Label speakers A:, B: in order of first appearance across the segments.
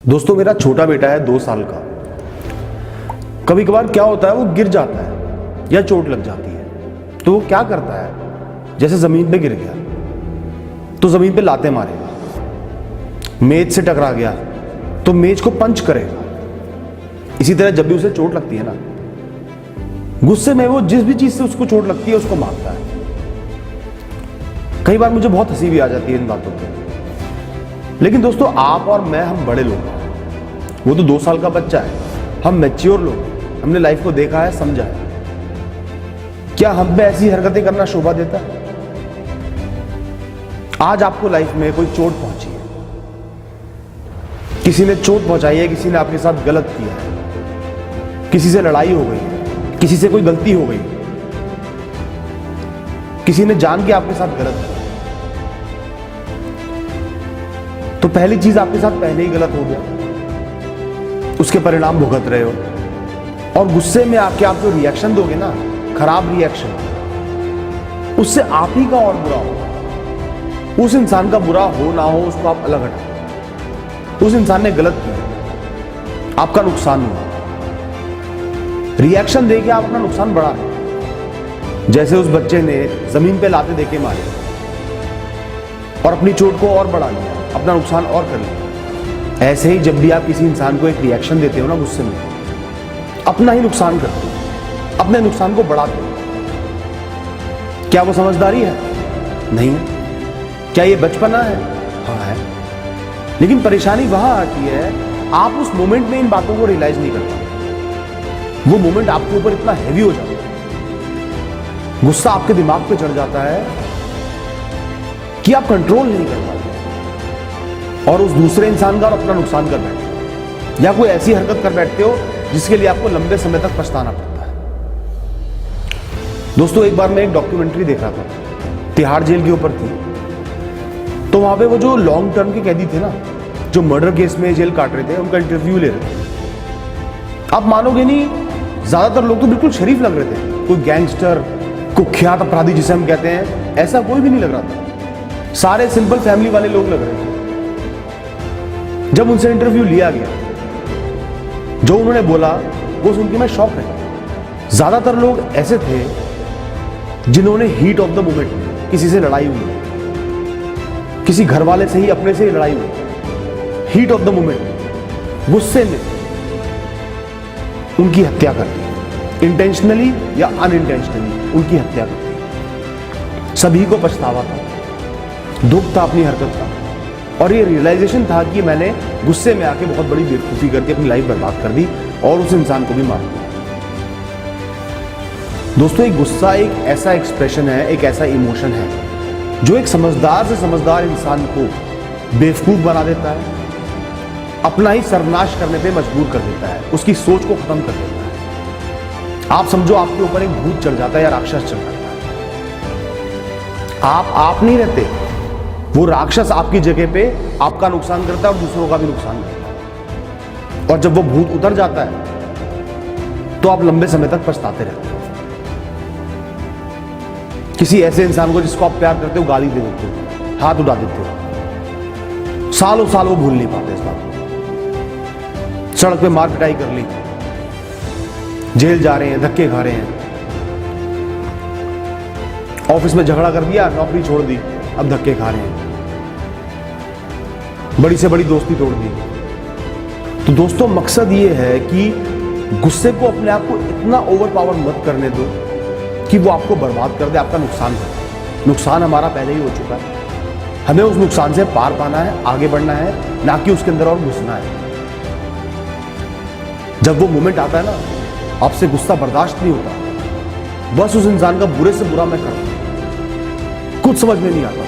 A: दोस्तों मेरा छोटा बेटा है 2 साल का। कभी कभार क्या होता है वो गिर जाता है या चोट लग जाती है तो वो क्या करता है, जैसे जमीन पे गिर गया तो जमीन पे लाते मारेगा, मेज से टकरा गया तो मेज को पंच करेगा। इसी तरह जब भी उसे चोट लगती है ना, गुस्से में वो जिस भी चीज से उसको चोट लगती है उसको मारता है। कई बार मुझे बहुत हंसी भी आ जाती है इन बातों पे, लेकिन दोस्तों आप और मैं, हम बड़े लोग हैं, वो तो 2 साल का बच्चा है, हम मैच्योर लोग, हमने लाइफ को देखा है, समझा है। क्या हम पे ऐसी हरकतें करना शोभा देता है? आज आपको लाइफ में कोई चोट पहुंची है, किसी ने चोट पहुंचाई है, किसी ने आपके साथ गलत किया है, किसी से लड़ाई हो गई, किसी से कोई गलती हो गई, किसी ने जान के आपके साथ गलत किया, तो पहली चीज आपके साथ पहले ही गलत हो गया, उसके परिणाम भुगत रहे हो। और गुस्से में आके आप जो रिएक्शन दोगे ना, खराब रिएक्शन, उससे आप ही का और बुरा होगा। उस इंसान का बुरा हो ना हो, उसको आप अलग हटाओ। उस इंसान ने गलत किया, आपका नुकसान हुआ, रिएक्शन देके आप अपना नुकसान बढ़ा रहे। जैसे उस बच्चे ने जमीन पे लाते देके मारे और अपनी चोट को और बढ़ा लिया, अपना नुकसान और कर लिया। ऐसे ही जब भी आप किसी इंसान को एक रिएक्शन देते हो ना गुस्से में, अपना ही नुकसान करते हो, अपने नुकसान को बढ़ाते हो। क्या वो समझदारी है? नहीं है। क्या ये बचपना है? हाँ है। लेकिन परेशानी वहां आती है, आप उस मोमेंट में इन बातों को रियलाइज नहीं करते। वो मोमेंट आपके ऊपर इतना हैवी हो जाता है, गुस्सा आपके दिमाग पे चढ़ जाता है कि आप कंट्रोल नहीं कर पाते और उस दूसरे इंसान का और अपना नुकसान कर बैठते हो, या कोई ऐसी हरकत कर बैठते हो जिसके लिए आपको लंबे समय तक पछताना पड़ता है। दोस्तों एक बार मैं एक डॉक्यूमेंट्री देख रहा था, तिहाड़ जेल के ऊपर थी। तो वहां पे वो जो लॉन्ग टर्म के कैदी थे ना, जो मर्डर केस में जेल काट रहे थे, उनका इंटरव्यू ले रहे थे। आप मानोगे नहीं, ज्यादातर लोग तो बिल्कुल शरीफ लग रहे थे। कोई गैंगस्टर, कुख्यात अपराधी जिसे हम कहते हैं, ऐसा कोई भी नहीं लग रहा था। सारे सिंपल फैमिली वाले लोग लग रहे थे। जब उनसे इंटरव्यू लिया गया, जो उन्होंने बोला वो सुन के मैं शॉक रहा। ज्यादातर लोग ऐसे थे जिन्होंने हीट ऑफ द मोमेंट, किसी से लड़ाई हुई, किसी घर वाले से ही, अपने से ही लड़ाई हुई, हीट ऑफ द मोमेंट, गुस्से में उनकी हत्या कर दी, इंटेंशनली या अनइंटेंशनली उनकी हत्या कर दी। सभी को पछतावा था, दुख था अपनी हरकत का, और ये रियलाइजेशन था कि मैंने गुस्से में आके बहुत बड़ी बेवकूफी करके अपनी लाइफ बर्बाद कर दी और उस इंसान को भी मार दिया। दोस्तों एक गुस्सा एक ऐसा एक्सप्रेशन है, एक ऐसा इमोशन है जो एक समझदार से समझदार इंसान को बेवकूफ बना देता है, अपना ही सर्वनाश करने पे मजबूर कर देता है, उसकी सोच को खत्म कर देता है। आप समझो आपके ऊपर एक भूत चढ़ जाता है या राक्षस चढ़ जाता है। आप नहीं रहते, वो राक्षस आपकी जगह पे आपका नुकसान करता है और दूसरों का भी नुकसान करता है। और जब वो भूत उतर जाता है तो आप लंबे समय तक पछताते रहते हो। किसी ऐसे इंसान को जिसको आप प्यार करते हो गाली दे देते हो, हाथ उड़ा देते हो, सालों साल वो भूल नहीं पाते इस बात को। सड़क पे मार पिटाई कर ली, जेल जा रहे हैं, धक्के खा रहे हैं, ऑफिस में झगड़ा कर दिया, नौकरी छोड़ दी, अब धक्के खा रहे हैं, बड़ी से बड़ी दोस्ती तोड़ दी। तो दोस्तों मकसद ये है कि गुस्से को, अपने आप को इतना ओवर पावर मत करने दो कि वो आपको बर्बाद कर दे, आपका नुकसान कर दे। नुकसान हमारा पहले ही हो चुका है, हमें उस नुकसान से पार पाना है, आगे बढ़ना है, ना कि उसके अंदर और घुसना है। जब वो मोमेंट आता है ना, आपसे गुस्सा बर्दाश्त नहीं होता, बस उस इंसान का बुरे से बुरा मैं करता हूं, कुछ समझ में नहीं आता।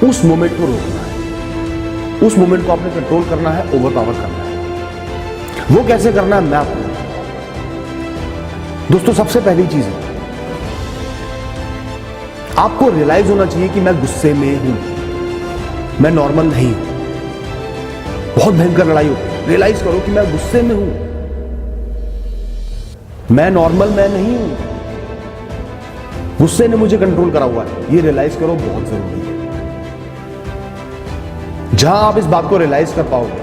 A: उस मोमेंट को रोकना है, उस मोमेंट को आपने कंट्रोल करना है, ओवर पावर करना है। वो कैसे करना है मैं आपको दोस्तों, सबसे पहली चीज है, आपको रियलाइज होना चाहिए कि मैं गुस्से में हूं, मैं नॉर्मल नहीं हूं। बहुत भयंकर लड़ाई होती है, रियलाइज करो कि मैं गुस्से में हूं, मैं नॉर्मल मैं नहीं हूं, गुस्से ने मुझे कंट्रोल करा हुआ है, ये रियलाइज करो, बहुत जरूरी है। जहां आप इस बात को रियलाइज कर पाओगे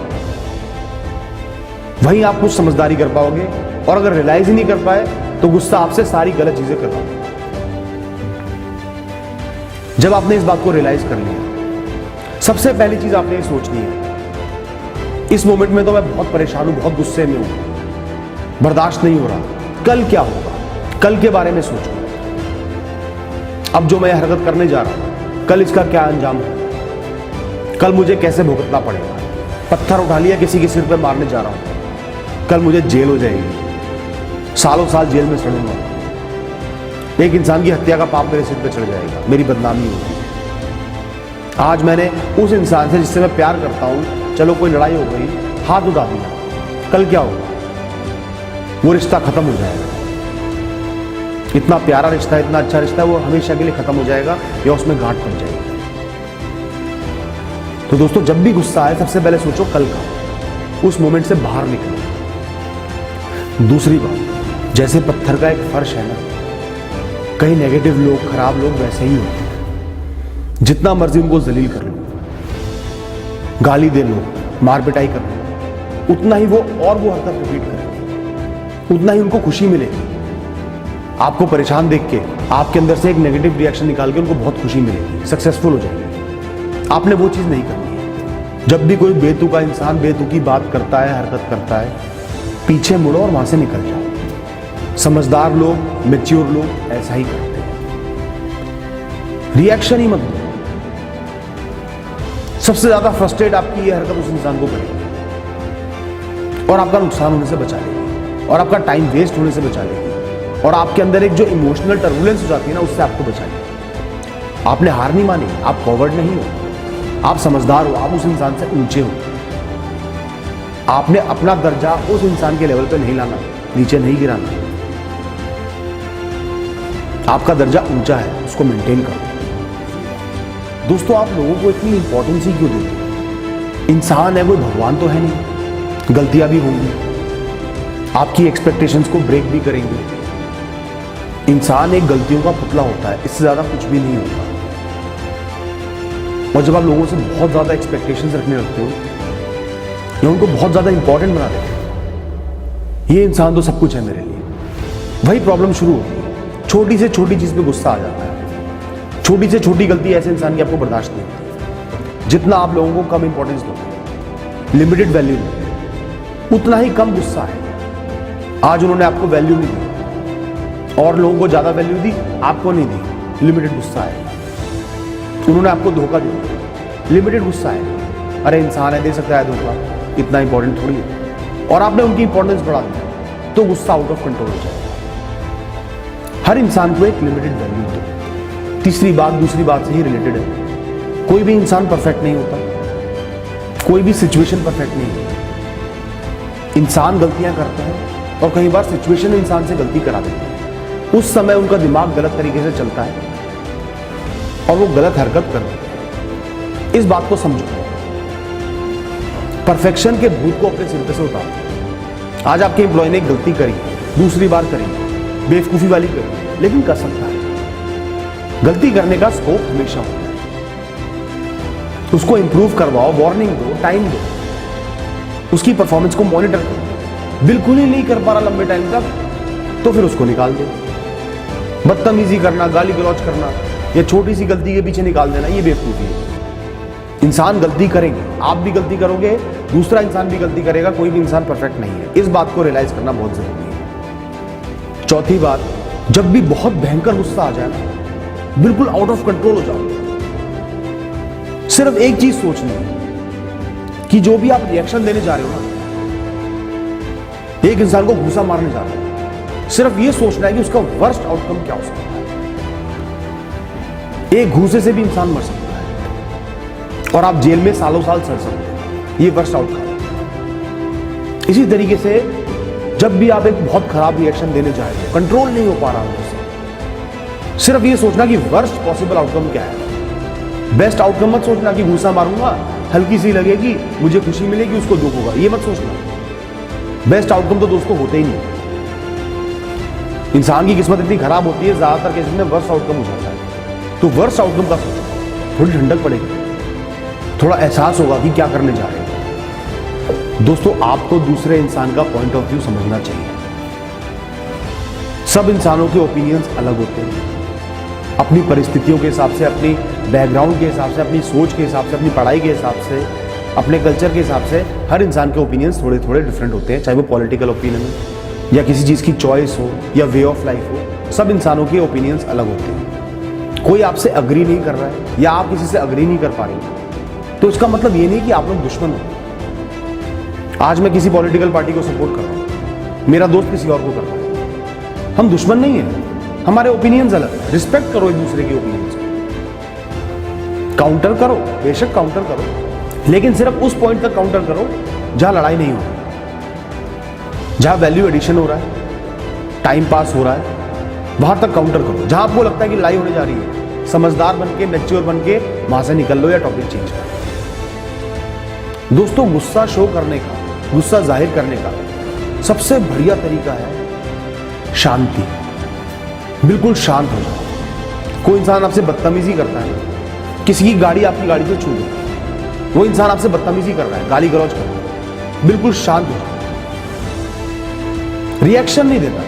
A: वहीं आप कुछ समझदारी कर पाओगे, और अगर रियलाइज ही नहीं कर पाए तो गुस्सा आपसे सारी गलत चीजें करवाओगे। जब आपने इस बात को रियलाइज कर लिया, सबसे पहली चीज आपने ये सोचनी है, इस मोमेंट में तो मैं बहुत परेशान हूं, बहुत गुस्से में हूं, बर्दाश्त नहीं हो रहा, कल क्या होगा, कल के बारे में सोचूं। अब जो मैं हरकत करने जा रहा हूं, कल इसका क्या अंजाम है, कल मुझे कैसे भुगतना पड़ेगा। पत्थर उठा लिया, किसी के सिर पे मारने जा रहा हूं, कल मुझे जेल हो जाएगी, सालों साल जेल में सड़ूंगा, एक इंसान की हत्या का पाप मेरे सिर पे चढ़ जाएगा, मेरी बदनामी होगी। आज मैंने उस इंसान से जिससे मैं प्यार करता हूं, चलो कोई लड़ाई हो गई, हाथ उठा दिया, कल क्या होगा, वो रिश्ता खत्म हो जाएगा। इतना प्यारा रिश्ता है, इतना अच्छा रिश्ता है, वो हमेशा के लिए खत्म हो जाएगा या उसमें गांठ पड़ जाएगी। तो दोस्तों, जब भी गुस्सा आए सबसे पहले सोचो कल का, उस मोमेंट से बाहर निकलो। दूसरी बात, जैसे पत्थर का एक फर्श है ना, कई नेगेटिव लोग, खराब लोग वैसे ही होते हैं। जितना मर्जी उनको जलील कर लो, गाली दे लो, मार पिटाई कर लो, उतना ही वो हरकत रिपीट करेंगे, उतना ही उनको खुशी मिलेगी। आपको परेशान देख के आपके अंदर से एक नेगेटिव रिएक्शन निकाल के उनको बहुत खुशी मिलेगी, सक्सेसफुल हो जाएगी। आपने वो चीज नहीं करनी है। जब भी कोई बेतुका इंसान बेतुकी बात करता है, हरकत करता है, पीछे मुड़ो और वहां से निकल जाओ। समझदार लोग, मैच्योर लोग ऐसा ही करते हैं, रिएक्शन ही मत दो। सबसे ज्यादा फ्रस्ट्रेट आपकी ये हरकत उस इंसान को करेगी और आपका नुकसान होने से बचा लेगी, और आपका टाइम वेस्ट होने से बचा लेगी, और आपके अंदर एक जो इमोशनल टर्बुलेंस हो जाती है ना, उससे आपको बचा लेगी। आपने हार नहीं मानी, आप फॉरवर्ड नहीं हो, आप समझदार हो, आप उस इंसान से ऊंचे हो। आपने अपना दर्जा उस इंसान के लेवल पे नहीं लाना, नीचे नहीं गिराना। आपका दर्जा ऊंचा है, उसको मेंटेन करो। दोस्तों, आप लोगों को इतनी इंपॉर्टेंस ही क्यों देते हो? इंसान है, कोई भगवान तो है नहीं, गलतियां भी होंगी, आपकी एक्सपेक्टेशंस को ब्रेक भी करेंगे। इंसान एक गलतियों का पुतला होता है, इससे ज्यादा कुछ भी नहीं होता। और जब आप लोगों से बहुत ज्यादा एक्सपेक्टेशंस रखने लगते हो या उनको बहुत ज्यादा इंपॉर्टेंट बना देते हो, ये इंसान तो सब कुछ है मेरे लिए, वही प्रॉब्लम शुरू होती है। छोटी से छोटी चीज पे गुस्सा आ जाता है, छोटी से छोटी गलती ऐसे इंसान की आपको बर्दाश्त नहीं होती। जितना आप लोगों को कम इंपॉर्टेंस दोगे, लिमिटेड वैल्यू दोगे, उतना ही कम गुस्सा है। आज उन्होंने आपको वैल्यू नहीं दी, और लोगों को ज्यादा वैल्यू दी, आपको नहीं दी, लिमिटेड गुस्सा है। उन्होंने आपको धोखा दिया, लिमिटेड गुस्सा है। अरे इंसान है, दे सकता है धोखा, इतना इंपॉर्टेंट थोड़ी है। और आपने उनकी इंपॉर्टेंस बढ़ा दी तो गुस्सा आउट ऑफ कंट्रोल हो जाएगा। हर इंसान को एक लिमिटेड वैल्यू दो। तीसरी बात दूसरी बात से ही रिलेटेड है। कोई भी इंसान परफेक्ट नहीं होता, कोई भी सिचुएशन परफेक्ट नहीं होती। इंसान गलतियां करते हैं और कई बार सिचुएशन इंसान से गलती करा देती है। उस समय उनका दिमाग गलत तरीके से चलता है और वो गलत हरकत करते हैं। इस बात को समझो, परफेक्शन के भूत को अपने सिर पे से उतारो। आज आपके एम्प्लॉय ने एक गलती करी, दूसरी बार करी, बेवकूफी वाली करी, लेकिन कर सकता है। गलती करने का स्कोप हमेशा होता है, उसको इंप्रूव करवाओ, वार्निंग दो, टाइम दो, उसकी परफॉर्मेंस को मॉनिटर करो। बिल्कुल ही नहीं कर पा रहा लंबे टाइम तक, तो फिर उसको निकाल दो। बदतमीजी करना, गाली गलौज करना या छोटी सी गलती के पीछे निकाल देना, ये बेवकूफी है। इंसान गलती करेंगे, आप भी गलती करोगे, दूसरा इंसान भी गलती करेगा, कोई भी इंसान परफेक्ट नहीं है। इस बात को रियलाइज करना बहुत जरूरी है। चौथी बात, जब भी बहुत भयंकर गुस्सा आ जाए, बिल्कुल आउट ऑफ कंट्रोल हो जाओ, सिर्फ एक चीज सोचनी है कि जो भी आप रिएक्शन देने जा रहे हो ना, एक इंसान को घूसा मारने जा रहे हो, सिर्फ ये सोचना है कि उसका वर्स्ट आउटकम क्या हो सकता है। एक घूसे से भी इंसान मर सकता है और आप जेल में सालों साल सड़ सकते हैं, ये वर्स्ट आउटकम है। इसी तरीके से जब भी आप एक बहुत खराब रिएक्शन देने जा रहे हो, कंट्रोल नहीं हो पा रहा हो, सिर्फ ये सोचना कि वर्स्ट पॉसिबल आउटकम क्या है। बेस्ट आउटकम मत सोचना कि घूसा मारूंगा, हल्की सी लगेगी, मुझे खुशी मिलेगी, उसको दुख होगा, ये मत सोचना। बेस्ट आउटकम तो दोस्तों होते ही नहीं। इंसान की किस्मत इतनी खराब होती है, ज्यादातर केसेस में वर्स्ट आउटकम हो जाता है। तो वर्स्ट आउटकम का सोचो, थोड़ी ठंडक पड़ेगी, थोड़ा एहसास होगा कि क्या करने जा रहे हैं। दोस्तों, आपको दूसरे इंसान का पॉइंट ऑफ व्यू समझना चाहिए। सब इंसानों के ओपिनियंस अलग होते हैं, अपनी परिस्थितियों के हिसाब से, अपनी बैकग्राउंड के हिसाब से, अपनी सोच के हिसाब से, अपनी पढ़ाई के हिसाब से, अपने कल्चर के हिसाब से हर इंसान के ओपिनियंस थोड़े थोड़े डिफरेंट होते हैं। चाहे वो पॉलिटिकल ओपिनियन हो या किसी चीज़ की चॉइस हो या वे ऑफ लाइफ हो, सब इंसानों के ओपिनियंस अलग होते हैं। कोई आपसे अग्री नहीं कर रहा है या आप किसी से अग्री नहीं कर पा रही, तो इसका मतलब ये नहीं कि आप लोग दुश्मन हो। आज मैं किसी पॉलिटिकल पार्टी को सपोर्ट कर रहा हूँ, मेरा दोस्त किसी और को कर रहा है, हम दुश्मन नहीं है, हमारे ओपिनियंस अलग है। रिस्पेक्ट करो एक दूसरे के ओपिनियंस को, काउंटर करो, बेशक काउंटर करो, लेकिन सिर्फ उस पॉइंट तक काउंटर करो जहां लड़ाई नहीं हो रही, जहां वैल्यू एडिशन हो रहा है, टाइम पास हो रहा है, वहां तक काउंटर करो। जहां आपको लगता है कि लड़ाई होने जा रही है, समझदार बनके, मैच्योर बनके वहां से निकल लो या टॉपिक चेंज करो। दोस्तों, गुस्सा शो करने का, गुस्सा जाहिर करने का सबसे बढ़िया तरीका है शांति। बिल्कुल शांत हो जाओ। कोई इंसान आपसे बदतमीजी करता है, किसी की गाड़ी आपकी गाड़ी से छू गई, वो इंसान आपसे बदतमीजी कर रहा है, गाली गलौज कर रहा है, बिल्कुल शांत हो जाओ, रिएक्शन नहीं देता।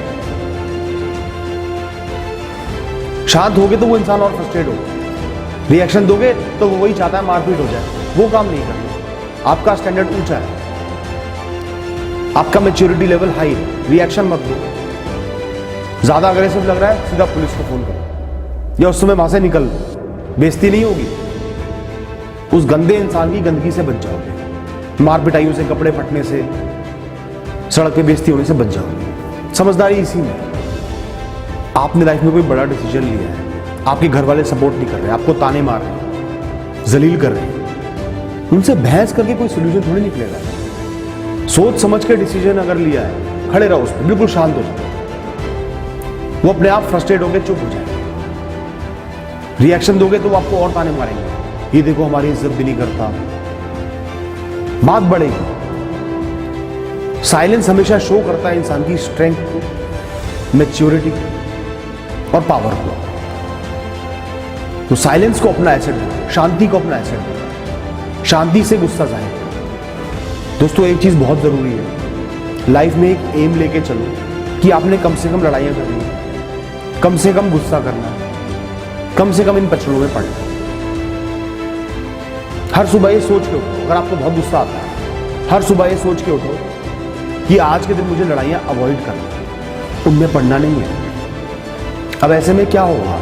A: शांत होगे तो वो इंसान और फ्रस्ट्रेट होगा, रिएक्शन दोगे तो वो वही चाहता है मारपीट हो जाए, वो काम नहीं करना। आपका स्टैंडर्ड ऊंचा है, आपका मैच्योरिटी लेवल हाई है, रिएक्शन मत दो। ज्यादा अग्रेसिव लग रहा है, सीधा पुलिस को फोन करो या उस समय वहां से निकल लो, बेइज्जती नहीं होगी। उस गंदे इंसान की गंदगी से बच जाओगे, मार पिटाइयों से, कपड़े फटने से, सड़क पे बेइज्जती होने से बच जाओगे। समझदारी इसी में। आपने लाइफ में कोई बड़ा डिसीजन लिया है, आपके घर वाले सपोर्ट नहीं कर रहे, आपको ताने मार रहे हैं, जलील कर रहे हैं, उनसे बहस करके कोई सोल्यूशन थोड़ी निकलेगा। सोच समझ के डिसीजन अगर लिया है, खड़े रहो उस पर, बिल्कुल शांत हो जाओ। वो अपने आप फ्रस्ट्रेट होकर चुप हो जाएगा। रिएक्शन दोगे तो वो आपको और ताने मारेंगे, ये देखो हमारी इज्जत भी नहीं करता, बात बढ़ेगी। साइलेंस हमेशा शो करता है इंसान की स्ट्रेंथ को, मैच्योरिटी और पावर को। तो साइलेंस को अपना एसेट दो, शांति को अपना एसेट दो, शांति से गुस्सा जाए। दोस्तों, एक चीज बहुत जरूरी है, लाइफ में एक एम लेके चलो कि आपने कम से कम लड़ाइयां करनी है, कम से कम गुस्सा करना है, कम से कम इन पचड़ों में पड़ना है। हर सुबह ये सोच के उठो, अगर आपको बहुत गुस्सा आता है, हर सुबह ये सोच के उठो कि आज के दिन मुझे लड़ाइयां अवॉइड करना है, उनमें पड़ना नहीं है। अब ऐसे में क्या होगा,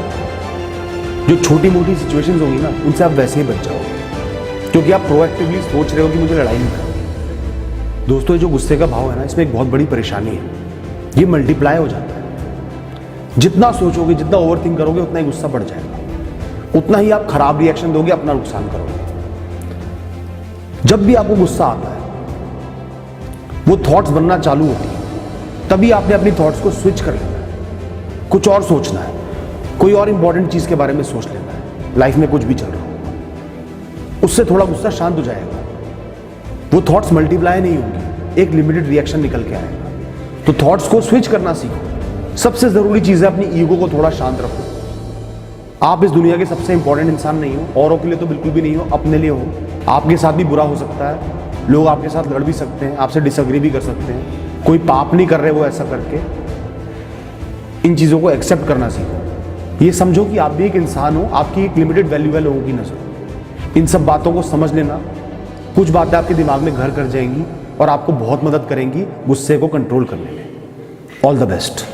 A: जो छोटी मोटी सिचुएशंस होंगी ना, उनसे आप वैसे ही बच जाओगे, क्योंकि आप प्रोएक्टिवली सोच रहे हो कि मुझे लड़ाई नहीं करनी। दोस्तों, ये जो गुस्से का भाव है ना, इसमें एक बहुत बड़ी परेशानी है, ये मल्टीप्लाई हो जाता है। जितना सोचोगे, जितना ओवरथिंक करोगे, उतना ही गुस्सा बढ़ जाएगा, उतना ही आप खराब रिएक्शन दोगे, अपना नुकसान करोगे। जब भी आपको गुस्सा आता है, वो थॉट्स बनना चालू होती है, तभी आपने अपनी थॉट्स को स्विच कर लेना है, कुछ और सोचना है, कोई और इंपॉर्टेंट चीज के बारे में सोच लेना है। लाइफ में कुछ भी चल रहा हो, उससे थोड़ा गुस्सा शांत हो जाएगा, वो थॉट्स मल्टीप्लाई नहीं होंगी, एक लिमिटेड रिएक्शन निकल के आएगा। तो थॉट्स को स्विच करना सीखो। सबसे जरूरी चीज है, अपनी ईगो को थोड़ा शांत रखो। आप इस दुनिया के सबसे इंपॉर्टेंट इंसान नहीं हो, औरों के लिए तो बिल्कुल भी नहीं हो, अपने लिए हो। आपके साथ भी बुरा हो सकता है, लोग आपके साथ लड़ भी सकते हैं, आपसे डिसएग्री भी कर सकते हैं, कोई पाप नहीं कर रहे वो ऐसा करके। इन चीज़ों को एक्सेप्ट करना सीखो। ये समझो कि आप भी एक इंसान हो, आपकी एक लिमिटेड वैल्यू है लोगों की नजर। इन सब बातों को समझ लेना, कुछ बातें आपके दिमाग में घर कर जाएंगी और आपको बहुत मदद करेंगी गुस्से को कंट्रोल करने में। All the best.